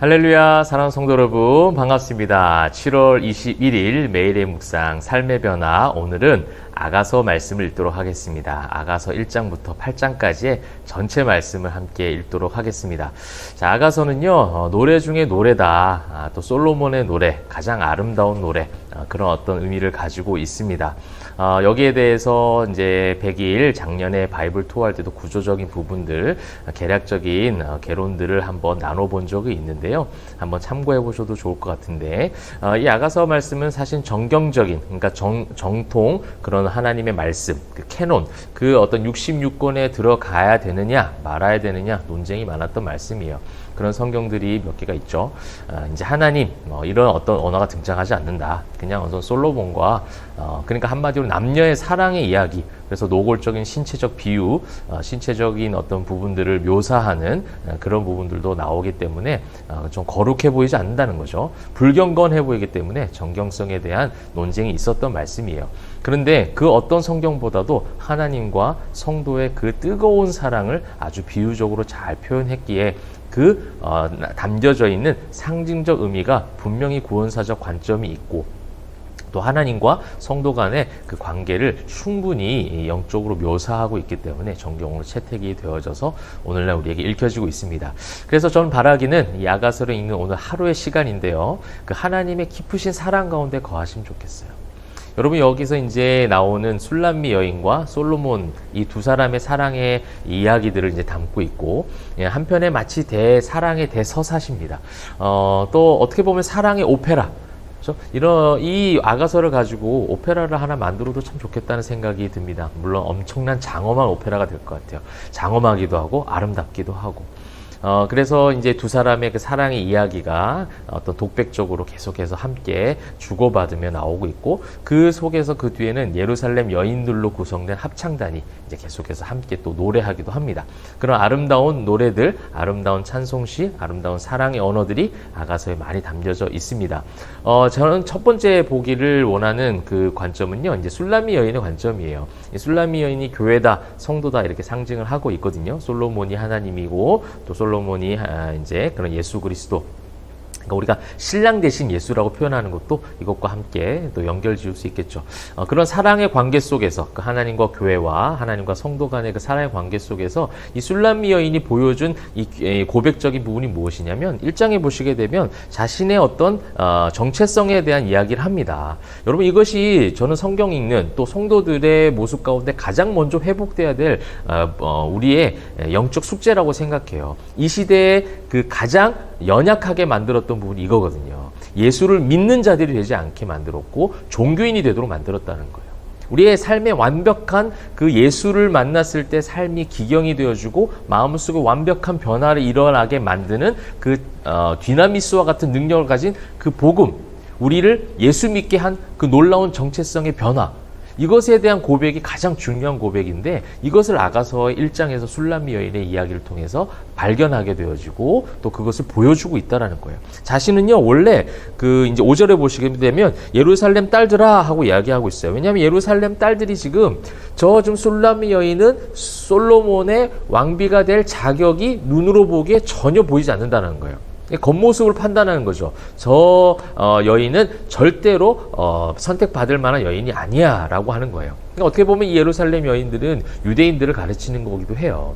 할렐루야, 사랑하는 성도 여러분, 반갑습니다. 7월 21일 매일의 묵상, 삶의 변화. 오늘은 아가서 말씀을 읽도록 하겠습니다. 아가서 1장부터 8장까지의 전체 말씀을 함께 읽도록 하겠습니다. 자, 아가서는요, 노래 중에 노래다. 또 솔로몬의 노래, 가장 아름다운 노래, 그런 어떤 의미를 가지고 있습니다. 여기에 대해서 이제 100일 작년에 바이블 토할 때도 구조적인 부분들, 개략적인 개론들을 한번 나눠본 적이 있는데요. 한번 참고해 보셔도 좋을 것 같은데, 이 아가서 말씀은 사실 정경적인, 그러니까 정통 그런 하나님의 말씀, 그 캐논, 그 어떤 66권에 들어가야 되느냐 말아야 되느냐 논쟁이 많았던 말씀이에요. 그런 성경들이 몇 개가 있죠. 이제 하나님 이런 어떤 언어가 등장하지 않는다. 그냥 어떤 솔로몬과 그러니까 한마디로 남녀의 사랑의 이야기. 그래서 노골적인 신체적 비유, 신체적인 어떤 부분들을 묘사하는 그런 부분들도 나오기 때문에 좀 거룩해 보이지 않는다는 거죠. 불경건해 보이기 때문에 정경성에 대한 논쟁이 있었던 말씀이에요. 그런데 그 어떤 성경보다도 하나님과 성도의 그 뜨거운 사랑을 아주 비유적으로 잘 표현했기에 담겨져 있는 상징적 의미가 분명히 구원사적 관점이 있고 또 하나님과 성도 간의 그 관계를 충분히 영적으로 묘사하고 있기 때문에 정경으로 채택이 되어져서 오늘날 우리에게 읽혀지고 있습니다. 그래서 저는 바라기는 이 아가서를 읽는 오늘 하루의 시간인데요. 그 하나님의 깊으신 사랑 가운데 거하시면 좋겠어요. 여러분, 여기서 이제 나오는 술람미 여인과 솔로몬 이 두 사람의 사랑의 이야기들을 이제 담고 있고, 한편에 마치 사랑의 대서사십니다. 또 어떻게 보면 사랑의 오페라. 그렇죠? 이 아가서를 가지고 오페라를 하나 만들어도 참 좋겠다는 생각이 듭니다. 물론 엄청난 장엄한 오페라가 될 것 같아요. 장엄하기도 하고 아름답기도 하고. 그래서 이제 두 사람의 그 사랑의 이야기가 어떤 독백적으로 계속해서 함께 주고받으며 나오고 있고, 그 속에서 그 뒤에는 예루살렘 여인들로 구성된 합창단이 이제 계속해서 함께 또 노래하기도 합니다. 그런 아름다운 노래들, 아름다운 찬송시, 아름다운 사랑의 언어들이 아가서에 많이 담겨져 있습니다. 저는 첫 번째 보기를 원하는 그 관점은요, 이제 술람미 여인의 관점이에요. 이 술람미 여인이 교회다, 성도다 이렇게 상징을 하고 있거든요. 솔로몬이 하나님이고 또 솔로몬이 이제 그런 예수 그리스도, 그러니까 우리가 신랑 대신 예수라고 표현하는 것도 이것과 함께 또 연결 지을 수 있겠죠. 그런 사랑의 관계 속에서 그 하나님과 교회와 하나님과 성도 간의 그 사랑의 관계 속에서 이 술람미 여인이 보여준 이 고백적인 부분이 무엇이냐면 1장에 보시게 되면 자신의 어떤 정체성에 대한 이야기를 합니다. 여러분, 이것이 저는 성경 읽는 또 성도들의 모습 가운데 가장 먼저 회복돼야 될 우리의 영적 숙제라고 생각해요. 이 시대에 그 가장 연약하게 만들었던 부분이 이거거든요. 예수를 믿는 자들이 되지 않게 만들었고 종교인이 되도록 만들었다는 거예요. 우리의 삶에 완벽한 그 예수를 만났을 때 삶이 기경이 되어주고 마음속에 완벽한 변화를 일어나게 만드는 그 디나미스와 같은 능력을 가진 그 복음, 우리를 예수 믿게 한 그 놀라운 정체성의 변화, 이것에 대한 고백이 가장 중요한 고백인데, 이것을 아가서의 1장에서 술람미 여인의 이야기를 통해서 발견하게 되어지고 또 그것을 보여주고 있다라는 거예요. 자신은요, 원래 이제 5절에 보시게 되면 예루살렘 딸들아 하고 이야기하고 있어요. 왜냐하면 예루살렘 딸들이 지금 술람미 여인은 솔로몬의 왕비가 될 자격이 눈으로 보기에 전혀 보이지 않는다는 거예요. 겉모습을 판단하는 거죠. 여인은 절대로 선택받을 만한 여인이 아니야 라고 하는 거예요. 그러니까 어떻게 보면 이 예루살렘 여인들은 유대인들을 가르치는 거기도 해요.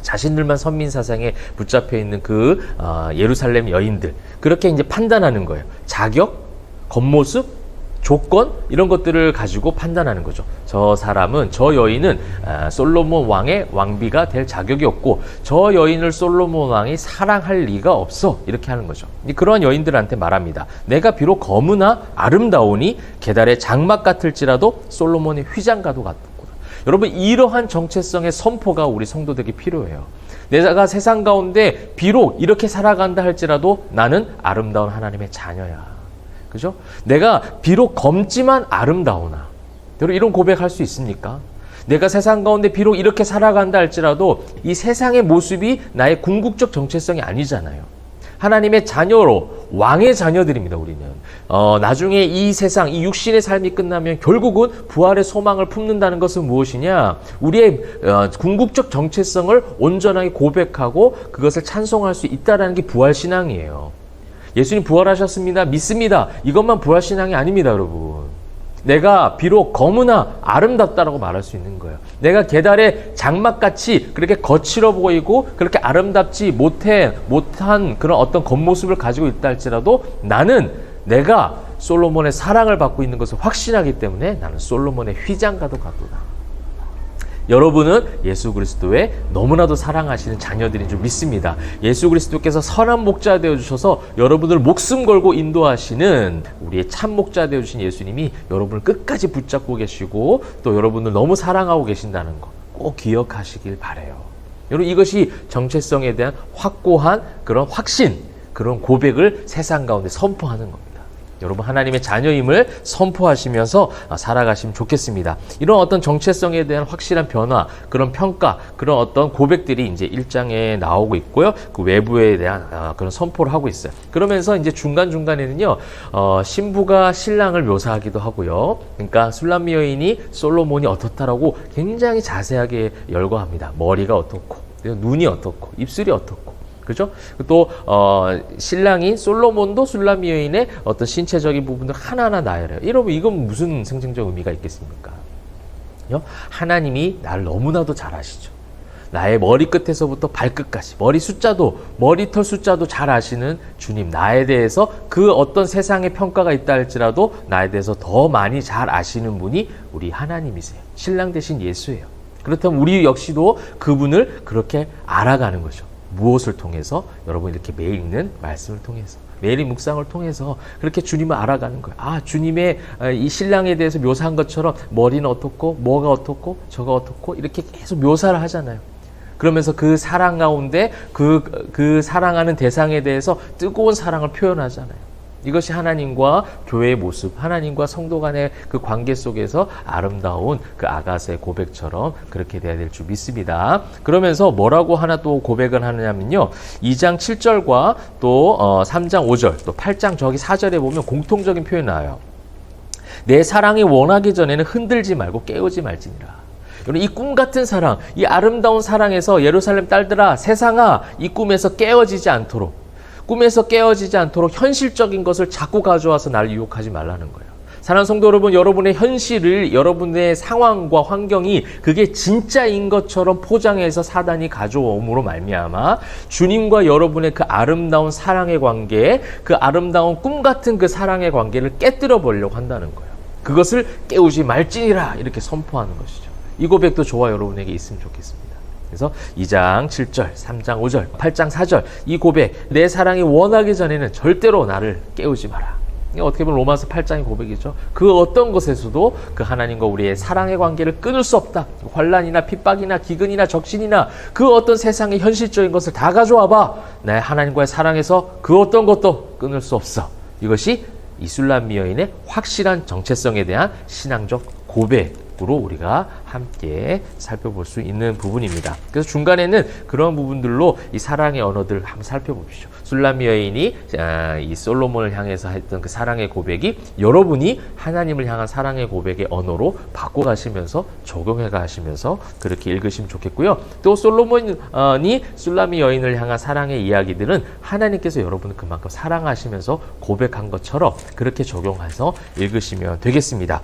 자신들만 선민 사상에 붙잡혀 있는 그 예루살렘 여인들, 그렇게 이제 판단하는 거예요. 자격, 겉모습, 조건, 이런 것들을 가지고 판단하는 거죠. 저 여인은 솔로몬 왕의 왕비가 될 자격이 없고 저 여인을 솔로몬 왕이 사랑할 리가 없어, 이렇게 하는 거죠. 그러한 여인들한테 말합니다. 내가 비록 검으나 아름다우니 계달의 장막 같을지라도 솔로몬의 휘장과도 같구나. 여러분, 이러한 정체성의 선포가 우리 성도들에게 필요해요. 내가 세상 가운데 비록 이렇게 살아간다 할지라도 나는 아름다운 하나님의 자녀야. 그죠? 내가 비록 검지만 아름다우나. 여러분, 이런 고백할 수 있습니까? 내가 세상 가운데 비록 이렇게 살아간다 할지라도 이 세상의 모습이 나의 궁극적 정체성이 아니잖아요. 하나님의 자녀로 왕의 자녀들입니다. 우리는 나중에 이 세상, 이 육신의 삶이 끝나면 결국은 부활의 소망을 품는다는 것은 무엇이냐? 우리의 궁극적 정체성을 온전하게 고백하고 그것을 찬송할 수 있다는 게 부활신앙이에요. 예수님 부활하셨습니다. 믿습니다. 이것만 부활신앙이 아닙니다, 여러분. 내가 비록 검으나 아름답다라고 말할 수 있는 거예요. 내가 계달의 장막같이 그렇게 거칠어 보이고 그렇게 아름답지 못한 그런 어떤 겉모습을 가지고 있다 할지라도 나는 내가 솔로몬의 사랑을 받고 있는 것을 확신하기 때문에 나는 솔로몬의 휘장과도 같도다. 여러분은 예수 그리스도의 너무나도 사랑하시는 자녀들인 줄 믿습니다. 예수 그리스도께서 선한 목자 되어주셔서 여러분을 목숨 걸고 인도하시는 우리의 참 목자 되어주신 예수님이 여러분을 끝까지 붙잡고 계시고 또 여러분을 너무 사랑하고 계신다는 거 꼭 기억하시길 바라요. 여러분 이것이 정체성에 대한 확고한 그런 확신, 그런 고백을 세상 가운데 선포하는 겁니다. 여러분 하나님의 자녀임을 선포하시면서 살아가시면 좋겠습니다. 이런 어떤 정체성에 대한 확실한 변화, 그런 평가, 그런 어떤 고백들이 이제 1장에 나오고 있고요. 그 외부에 대한 그런 선포를 하고 있어요. 그러면서 이제 중간중간에는요, 신부가 신랑을 묘사하기도 하고요. 그러니까 술람미 여인이 솔로몬이 어떻다라고 굉장히 자세하게 열거합니다. 머리가 어떻고, 눈이 어떻고, 입술이 어떻고. 그죠? 또 신랑인 솔로몬도 술람미 여인의 어떤 신체적인 부분들 하나하나 나열해요. 여러분 이건 무슨 상징적 의미가 있겠습니까? 하나님이 나를 너무나도 잘 아시죠. 나의 머리끝에서부터 발끝까지 머리털 숫자도 잘 아시는 주님, 나에 대해서 그 어떤 세상의 평가가 있다 할지라도 나에 대해서 더 많이 잘 아시는 분이 우리 하나님이세요. 신랑 대신 예수예요. 그렇다면 우리 역시도 그분을 그렇게 알아가는 거죠. 무엇을 통해서? 여러분 이렇게 매일 읽는 말씀을 통해서, 매일의 묵상을 통해서 그렇게 주님을 알아가는 거예요. 주님의 이 신랑에 대해서 묘사한 것처럼 머리는 어떻고 뭐가 어떻고 저가 어떻고 이렇게 계속 묘사를 하잖아요. 그러면서 그 사랑 가운데 그 사랑하는 대상에 대해서 뜨거운 사랑을 표현하잖아요. 이것이 하나님과 교회의 모습, 하나님과 성도 간의 그 관계 속에서 아름다운 그 아가서의 고백처럼 그렇게 돼야 될 줄 믿습니다. 그러면서 뭐라고 하나 또 고백을 하느냐면요. 2장 7절과 또 3장 5절, 또 8장 저기 4절에 보면 공통적인 표현이 나와요. 내 사랑이 원하기 전에는 흔들지 말고 깨우지 말지니라. 이 꿈 같은 사랑, 이 아름다운 사랑에서 예루살렘 딸들아, 세상아, 이 꿈에서 깨어지지 않도록, 꿈에서 깨어지지 않도록 현실적인 것을 자꾸 가져와서 나를 유혹하지 말라는 거예요. 사랑하는 성도 여러분, 여러분의 현실을, 여러분의 상황과 환경이 그게 진짜인 것처럼 포장해서 사단이 가져옴으로 말미암아 주님과 여러분의 그 아름다운 사랑의 관계, 그 아름다운 꿈 같은 그 사랑의 관계를 깨뜨려 보려고 한다는 거예요. 그것을 깨우지 말지니라 이렇게 선포하는 것이죠. 이 고백도 저와 여러분에게 있으면 좋겠습니다. 그래서 2장 7절, 3장 5절, 8장 4절 이 고백, 내 사랑이 원하기 전에는 절대로 나를 깨우지 마라. 이게 어떻게 보면 로마서 8장의 고백이죠. 그 어떤 것에서도 그 하나님과 우리의 사랑의 관계를 끊을 수 없다. 환난이나 핍박이나 기근이나 적신이나 그 어떤 세상의 현실적인 것을 다 가져와봐. 나의 하나님과의 사랑에서 그 어떤 것도 끊을 수 없어. 이것이 이술람미 여인의 확실한 정체성에 대한 신앙적 고백으로 우리가 함께 살펴볼 수 있는 부분입니다. 그래서 중간에는 그런 부분들로 이 사랑의 언어들을 한번 살펴보십시오. 술람미 여인이 이 솔로몬을 향해서 했던 그 사랑의 고백이 여러분이 하나님을 향한 사랑의 고백의 언어로 바꿔가시면서 적용해 가시면서 그렇게 읽으시면 좋겠고요. 또 솔로몬이 술람미 여인을 향한 사랑의 이야기들은 하나님께서 여러분을 그만큼 사랑하시면서 고백한 것처럼 그렇게 적용해서 읽으시면 되겠습니다.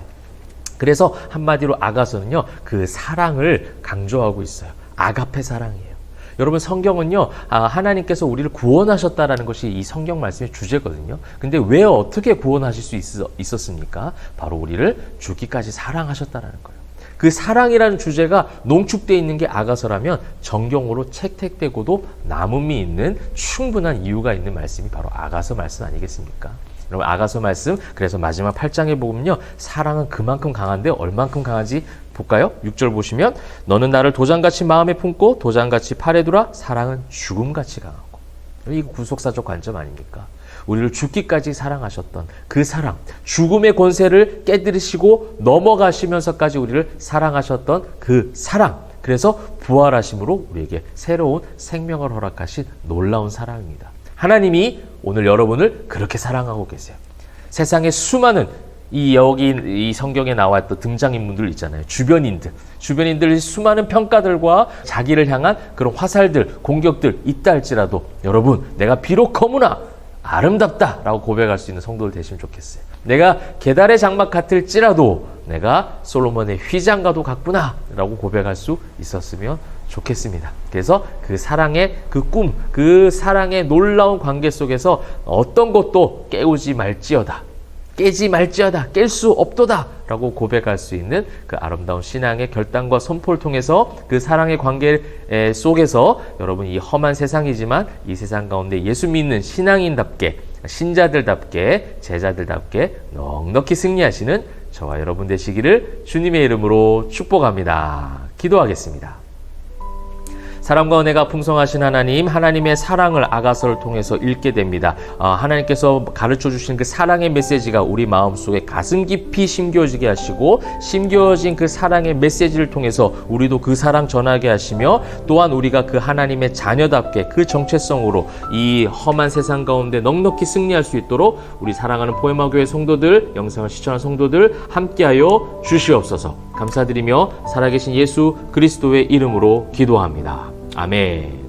그래서 한마디로 아가서는요, 그 사랑을 강조하고 있어요. 아가페 사랑이에요. 여러분 성경은요, 하나님께서 우리를 구원하셨다라는 것이 이 성경 말씀의 주제거든요. 근데 왜 어떻게 구원하실 수 있었습니까? 바로 우리를 죽기까지 사랑하셨다라는 거예요. 그 사랑이라는 주제가 농축되어 있는 게 아가서라면 정경으로 채택되고도 남음이 있는 충분한 이유가 있는 말씀이 바로 아가서 말씀 아니겠습니까? 여러분 아가서 말씀, 그래서 마지막 8장에 보면요, 사랑은 그만큼 강한데 얼만큼 강한지 볼까요? 6절 보시면 너는 나를 도장같이 마음에 품고 도장같이 팔에 두라. 사랑은 죽음같이 강하고. 이거 구속사적 관점 아닙니까? 우리를 죽기까지 사랑하셨던 그 사랑, 죽음의 권세를 깨뜨리시고 넘어가시면서까지 우리를 사랑하셨던 그 사랑, 그래서 부활하심으로 우리에게 새로운 생명을 허락하신 놀라운 사랑입니다. 하나님이 오늘 여러분을 그렇게 사랑하고 계세요. 세상에 수많은 여기 이 성경에 나왔던 등장인물들 있잖아요. 주변인들 수많은 평가들과 자기를 향한 그런 화살들, 공격들 있다 할지라도 여러분, 내가 비록 거무나 아름답다 라고 고백할 수 있는 성도들 되시면 좋겠어요. 내가 계달의 장막 같을지라도 내가 솔로몬의 휘장과도 같구나 라고 고백할 수 있었으면 좋겠습니다. 그래서 그 사랑의 그 꿈, 그 사랑의 놀라운 관계 속에서 어떤 것도 깨지 말지어다, 깰 수 없도다 라고 고백할 수 있는 그 아름다운 신앙의 결단과 선포를 통해서 그 사랑의 관계 속에서 여러분, 이 험한 세상이지만 이 세상 가운데 예수 믿는 신앙인답게, 신자들답게, 제자들답게 넉넉히 승리하시는 저와 여러분 되시기를 주님의 이름으로 축복합니다. 기도하겠습니다. 사랑과 은혜가 풍성하신 하나님, 하나님의 사랑을 아가서를 통해서 읽게 됩니다. 하나님께서 가르쳐 주신 그 사랑의 메시지가 우리 마음속에 가슴 깊이 심겨지게 하시고, 심겨진 그 사랑의 메시지를 통해서 우리도 그 사랑 전하게 하시며, 또한 우리가 그 하나님의 자녀답게 그 정체성으로 이 험한 세상 가운데 넉넉히 승리할 수 있도록 우리 사랑하는 포에마 교회 성도들, 영상을 시청하는 성도들 함께하여 주시옵소서. 감사드리며 살아계신 예수 그리스도의 이름으로 기도합니다. 아멘.